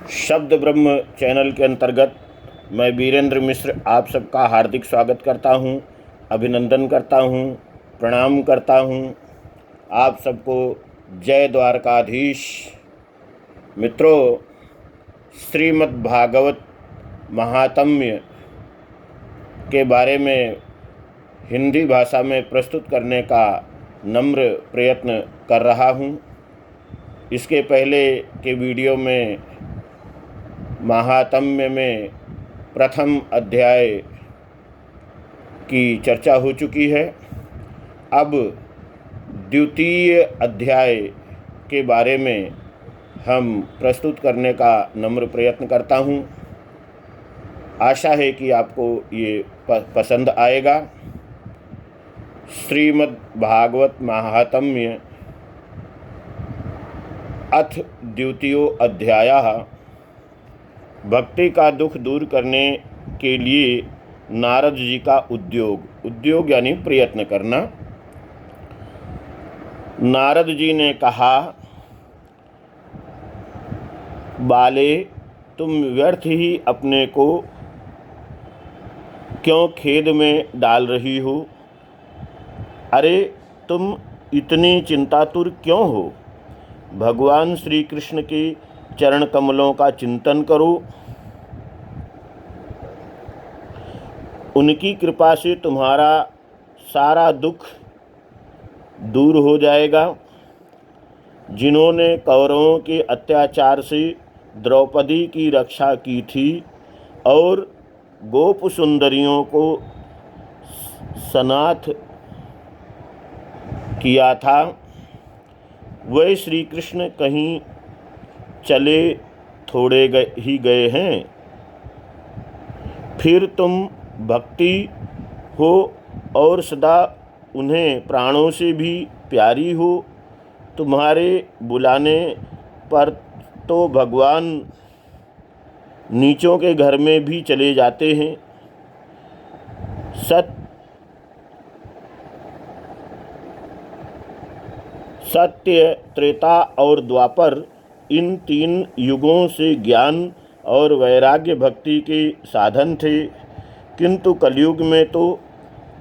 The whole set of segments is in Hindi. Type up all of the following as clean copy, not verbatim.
शब्द ब्रह्म चैनल के अंतर्गत मैं वीरेंद्र मिश्र आप सबका हार्दिक स्वागत करता हूं, अभिनंदन करता हूं, प्रणाम करता हूं। आप सबको जय द्वारकाधीश। मित्रों, श्रीमद् भागवत महात्म्य के बारे में हिंदी भाषा में प्रस्तुत करने का नम्र प्रयत्न कर रहा हूं। इसके पहले के वीडियो में महात्म्य में प्रथम अध्याय की चर्चा हो चुकी है। अब द्वितीय अध्याय के बारे में हम प्रस्तुत करने का नम्र प्रयत्न करता हूं। आशा है कि आपको ये पसंद आएगा। श्रीमद् भागवत महात्म्य अथ द्वितीयो अध्यायः। भक्ति का दुख दूर करने के लिए नारद जी का उद्योग यानी प्रयत्न करना। नारद जी ने कहा, बाले, तुम व्यर्थ ही अपने को क्यों खेद में डाल रही हो? अरे, तुम इतनी चिंतातुर क्यों हो? भगवान श्री कृष्ण के चरण कमलों का चिंतन करो। उनकी कृपा से तुम्हारा सारा दुख दूर हो जाएगा। जिन्होंने कौरवों के अत्याचार से द्रौपदी की रक्षा की थी और गोप सुंदरियों को सनाथ किया था, वे श्री कृष्ण कहीं चले थोड़े ही गए हैं। फिर तुम भक्ति हो और सदा उन्हें प्राणों से भी प्यारी हो। तुम्हारे बुलाने पर तो भगवान नीचों के घर में भी चले जाते हैं। सत्य, त्रेता और द्वापर, इन 3 युगों से ज्ञान और वैराग्य भक्ति के साधन थे, किंतु कलयुग में तो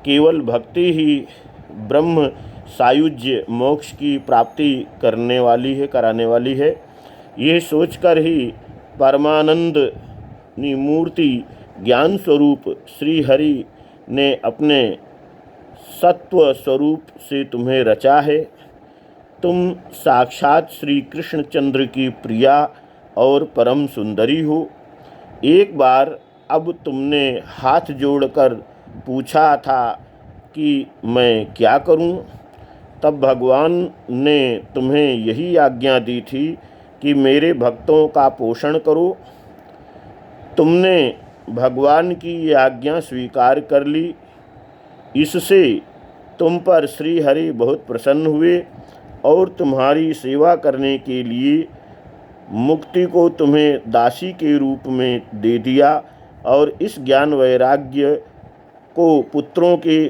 केवल भक्ति ही ब्रह्म सायुज्य मोक्ष की प्राप्ति कराने वाली है। ये सोचकर ही परमानंद मूर्ति ज्ञान स्वरूप श्री हरि ने अपने सत्व स्वरूप से तुम्हें रचा है। तुम साक्षात श्री कृष्णचंद्र की प्रिया और परम सुंदरी हो। एक बार अब तुमने हाथ जोड़कर पूछा था कि मैं क्या करूं? तब भगवान ने तुम्हें यही आज्ञा दी थी कि मेरे भक्तों का पोषण करो। तुमने भगवान की ये आज्ञा स्वीकार कर ली। इससे तुम पर श्री हरि बहुत प्रसन्न हुए और तुम्हारी सेवा करने के लिए मुक्ति को तुम्हें दासी के रूप में दे दिया और इस ज्ञान वैराग्य को पुत्रों के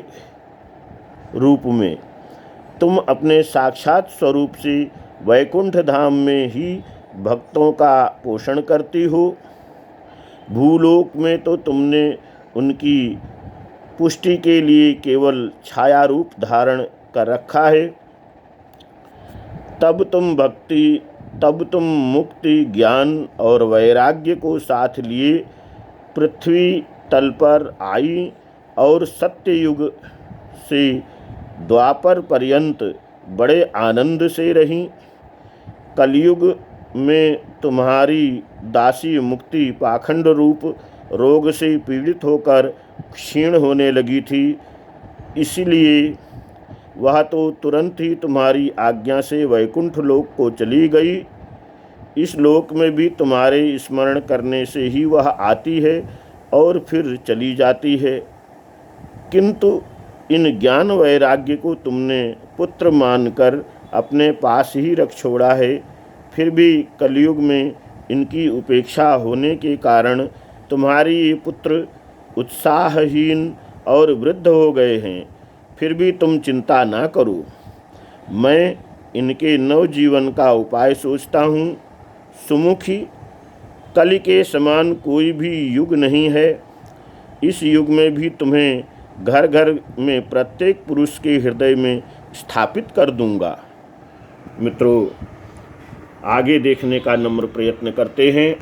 रूप में तुम अपने साक्षात स्वरूप से वैकुंठ धाम में ही भक्तों का पोषण करती हो। भूलोक में तो तुमने उनकी पुष्टि के लिए केवल छाया रूप धारण कर रखा है। तब तुम मुक्ति, ज्ञान और वैराग्य को साथ लिए पृथ्वी तल पर आई और सत्ययुग से द्वापर पर्यंत बड़े आनंद से रहीं। कलयुग में तुम्हारी दासी मुक्ति पाखंड रूप रोग से पीड़ित होकर क्षीण होने लगी थी, इसलिए वह तो तुरंत ही तुम्हारी आज्ञा से वैकुंठ लोक को चली गई। इस लोक में भी तुम्हारे स्मरण करने से ही वह आती है और फिर चली जाती है, किंतु इन ज्ञान वैराग्य को तुमने पुत्र मानकर अपने पास ही रख छोड़ा है। फिर भी कलयुग में इनकी उपेक्षा होने के कारण तुम्हारे ये पुत्र उत्साहहीन और वृद्ध हो गए हैं। फिर भी तुम चिंता ना करो, मैं इनके नवजीवन का उपाय सोचता हूँ। सुमुखी, कलि के समान कोई भी युग नहीं है। इस युग में भी तुम्हें घर घर में प्रत्येक पुरुष के हृदय में स्थापित कर दूंगा। मित्रों, आगे देखने का नम्र प्रयत्न करते हैं।